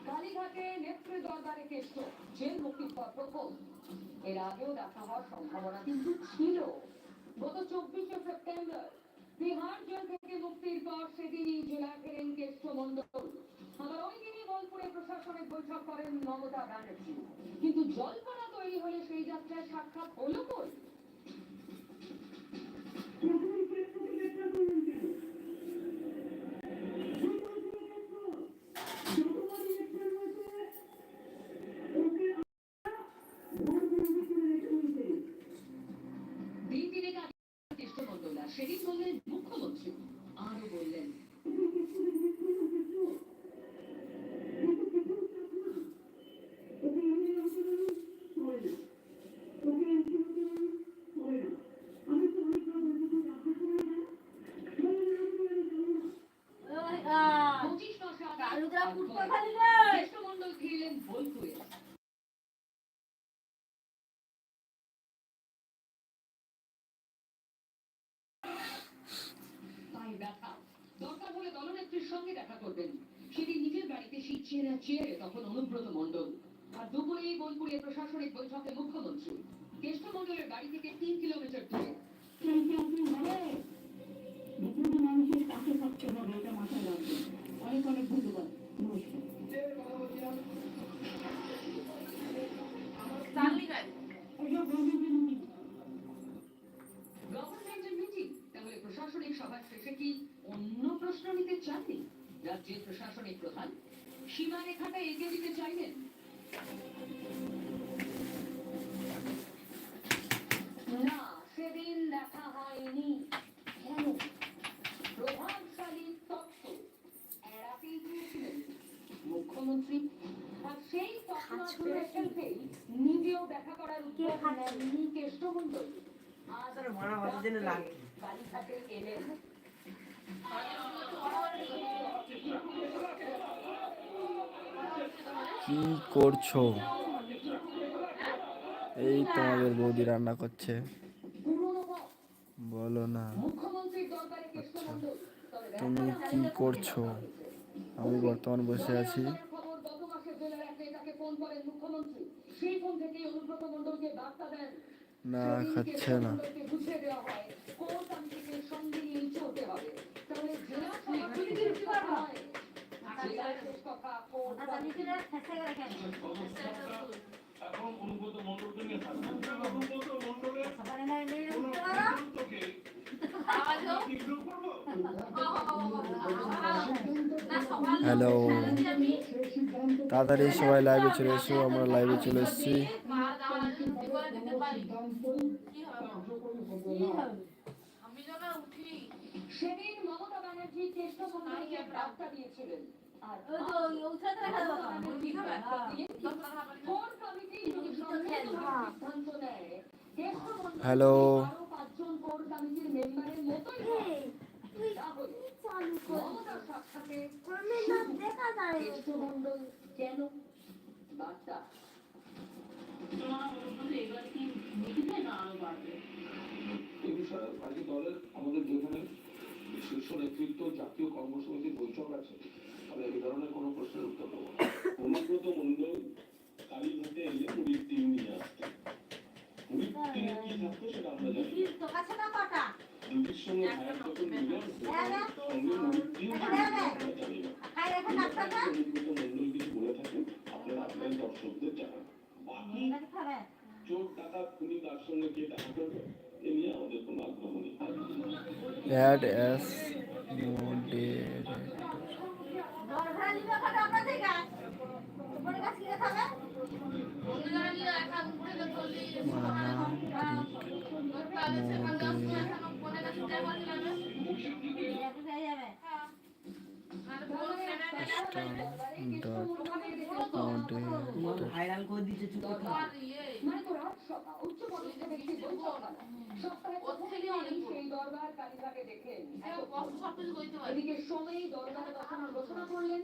কালীঘাটে নেত্রী দরবারে কেষ্ট জেল মুক্তির পর প্রথম। এর আগেও দেখা হওয়ার সম্ভাবনা কিন্তু ছিল। গত 24শে সেপ্টেম্বর বিহার জেল থেকে মুক্তির পর সেদিনই জেলা ফেরেন কেষ্ট মণ্ডল। আবার ওই দিনই বোলপুরে প্রশাসনিক বৈঠক করেন মমতা ব্যানার্জি। কিন্তু জল্পনা তৈরি হলে সেই যাত্রায় সাক্ষাৎ হলো কই? দিন দিনে কেষ্ট মণ্ডল সেদিন বললেন মুখ্যমন্ত্রী, আরো বললেন কেষ্টমণ্ডল ফিরলেন বোলপুরে। দরকার হলে দলনেত্রীর সঙ্গে দেখা করবেন। সেদিন নিজের বাড়িতে শীত চেয়ারে তখন অনুব্রত মণ্ডল। আর দুপুরেই বোলপুরে প্রশাসনিক বৈঠকে মুখ্যমন্ত্রী। কেষ্টমণ্ডলের বাড়ি থেকে 3 কিলোমিটার দূরে। মানুষের কাছে থাকতে হবে, এটা মাথায় রাখবেন। অনেক অনেক ধন্যবাদ। তাহলে প্রশাসনিক সভা শেষে কি অন্য প্রশ্ন নিতে চাননি? রাজ্যের প্রশাসনিক প্রধান সীমারেখাটা এগিয়ে দিতে চাইলেন। না, সেদিন দেখা হয়নি। কেন? প্রভাবশালী তথ্য এড়াতেই চেয়েছিলেন মুখ্যমন্ত্রী। আর সেই তথ্য নিজেও দেখা করার উদ্যোগ নেননি কেষ্টমণ্ডল। কালীঘাটে এলেন। কি করছো? এই তোমাদের বৌদি রান্না করছে। বলো না। আচ্ছা, তুমি কি করছো? আমি বর্তমান বসে আছি। না, খাচ্ছে না। হ্যালো, তাড়াতাড়ি সবাই লাইভে চলে এসো। আমরা লাইভে চলে এসেছি। সেদিন মমতা ব্যানার্জি কেষ্টমণ্ডলকে বার্তা দিয়েছিলেন। হ্যালো, কেন বার্তা? আমাদের যেখানে শীর্ষ নেতৃত্ব জাতীয় কর্মসমিতির বৈঠক আছে, তাহলে এই ধরনের কোনো প্রশ্নের উত্তর দেবো। অনুব্রত মণ্ডল কালীঘাটে এলে মুড়ির টিম নিয়ে আসতেন। মুড়ির টিমে কি থাকতো সেটা আমরা জানি। দিদির সঙ্গে ভাইয়ের যখন মিলন সঙ্গে মুড়ির টিম আমরা জানি না। অনুব্রত মণ্ডল কিছু বলে থাকেন, আপনারা আপনার দর্শকদের জানান। বাকি চোর ডাকাত খুনি তার সঙ্গে কে দেখা করবে এ নিয়ে আমাদের কোনো আগ্রহ নেই। Add as moderator. ভাইরাল করে দিচ্ছে এদিকে সময় দরবারে বসানোর ঘোষণা করলেন।